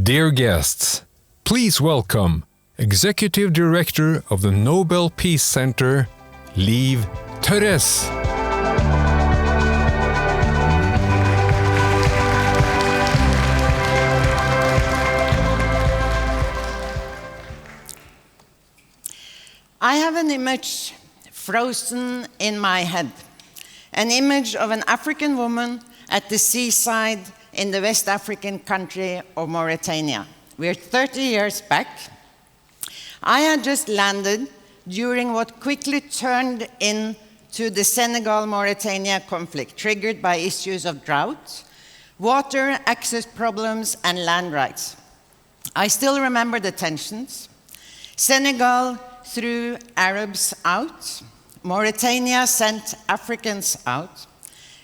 Dear guests, please welcome Executive Director of the Nobel Peace Center, Liv Tørres. I have an image frozen in my head, an image of an African woman at the seaside in the West African country of Mauritania. We're 30 years back. I had just landed during what quickly turned into the Senegal-Mauritania conflict, triggered by issues of drought, water access problems, and land rights. I still remember the tensions. Senegal threw Arabs out. Mauritania sent Africans out.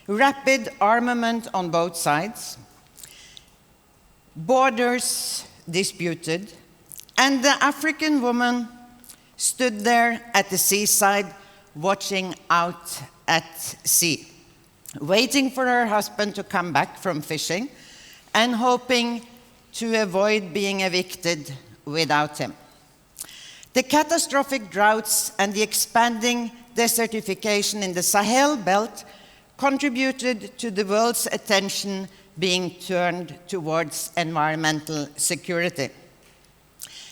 Rapid armament on both sides. Borders disputed. And the African woman stood there at the seaside, watching out at sea, waiting for her husband to come back from fishing and hoping to avoid being evicted without him. The catastrophic droughts and the expanding desertification in the Sahel belt contributed to the world's attention being turned towards environmental security.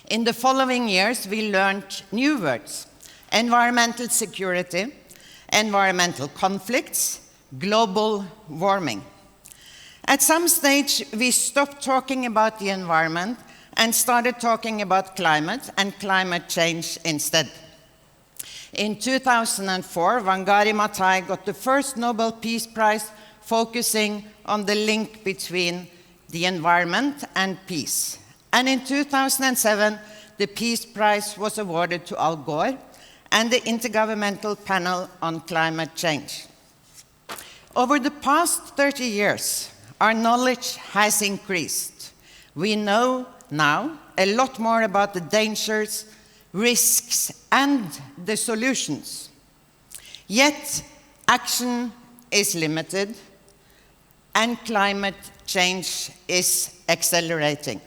In the following years, we learned new words: environmental security, environmental conflicts, global warming. At some stage, we stopped talking about the environment and started talking about climate and climate change instead. In 2004, Wangari Maathai got the first Nobel Peace Prize focusing on the link between the environment and peace. And in 2007, the Peace Prize was awarded to Al Gore and the Intergovernmental Panel on Climate Change. Over the past 30 years, our knowledge has increased. We know now a lot more about the dangers, risks, and the solutions. Yet, action is limited, and climate change is accelerating.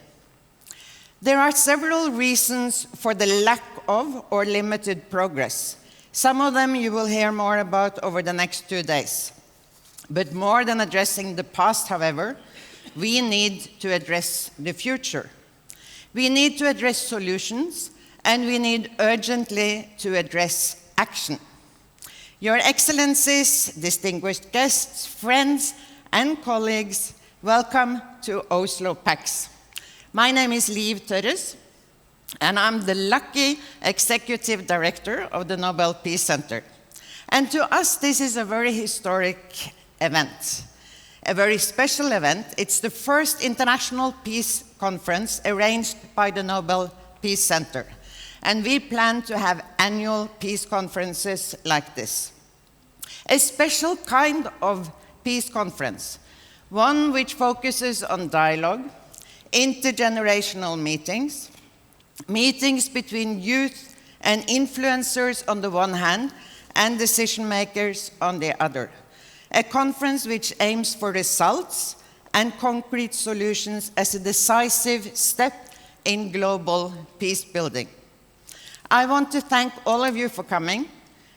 There are several reasons for the lack of or limited progress. Some of them you will hear more about over the next 2 days. But more than addressing the past, however, we need to address the future. We need to address solutions, and we need urgently to address action. Your Excellencies, distinguished guests, friends, and colleagues, welcome to Oslo Pax. My name is Liv Tørres, and I'm the lucky Executive Director of the Nobel Peace Center. And to us, this is a very historic event, a very special event. It's the first international peace conference arranged by the Nobel Peace Center. And we plan to have annual peace conferences like this. A special kind of peace conference, one which focuses on dialogue, intergenerational meetings, meetings between youth and influencers on the one hand, and decision makers on the other. A conference which aims for results and concrete solutions as a decisive step in global peace building. I want to thank all of you for coming,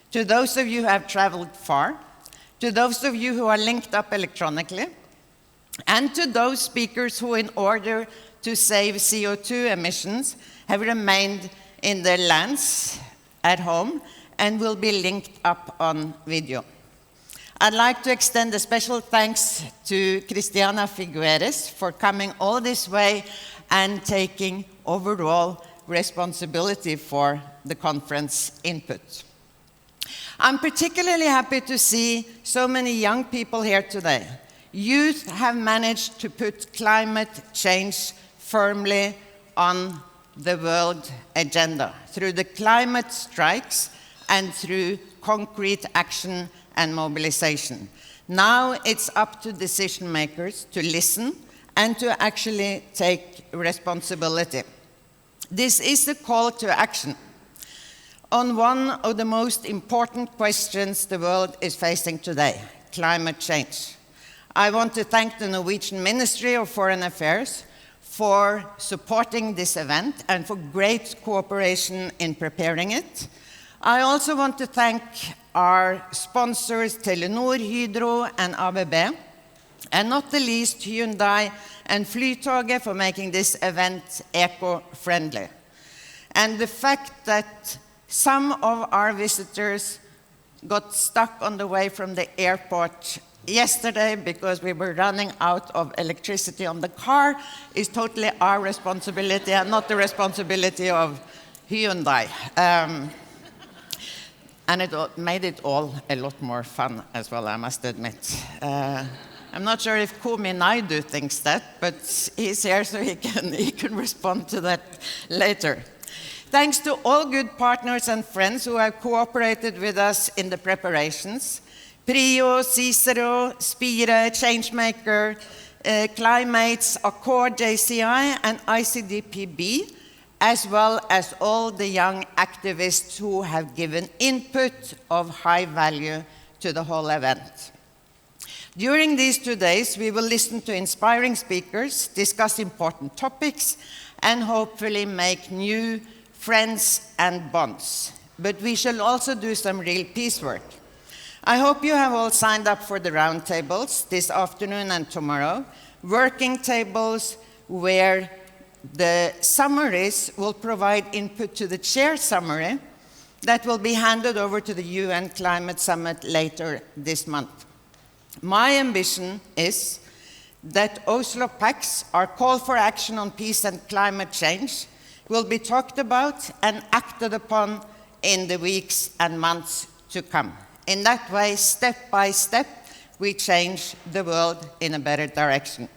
to those of you who have traveled far, to those of you who are linked up electronically, and to those speakers who, in order to save CO2 emissions, have remained in their lands at home and will be linked up on video. I'd like to extend a special thanks to Christiana Figueres for coming all this way and taking overall responsibility for the conference input. I'm particularly happy to see so many young people here today. Youth have managed to put climate change firmly on the world agenda through the climate strikes and through concrete action and mobilization. Now it's up to decision makers to listen and to actually take responsibility. This is a call to action on one of the most important questions the world is facing today, climate change. I want to thank the Norwegian Ministry of Foreign Affairs for supporting this event and for great cooperation in preparing it. I also want to thank our sponsors, Telenor, Hydro, and ABB, and not the least Hyundai and Flytoget for making this event eco-friendly. And the fact that some of our visitors got stuck on the way from the airport yesterday because we were running out of electricity on the car is totally our responsibility and not the responsibility of Hyundai. And it made it all a lot more fun as well, I must admit. I'm not sure if Kumi Naidu thinks that, but he's here so he can respond to that later. Thanks to all good partners and friends who have cooperated with us in the preparations. Prio, Cicero, Spire, Changemaker, Climates, Accord, JCI, and ICDPB, as well as all the young activists who have given input of high value to the whole event. During these 2 days, we will listen to inspiring speakers, discuss important topics, and hopefully make new friends and bonds. But we shall also do some real peace work. I hope you have all signed up for the roundtables this afternoon and tomorrow, working tables where the summaries will provide input to the chair summary that will be handed over to the UN Climate Summit later this month. My ambition is that Oslo Pax, our call for action on peace and climate change, will be talked about and acted upon in the weeks and months to come. In that way, step by step, we change the world in a better direction.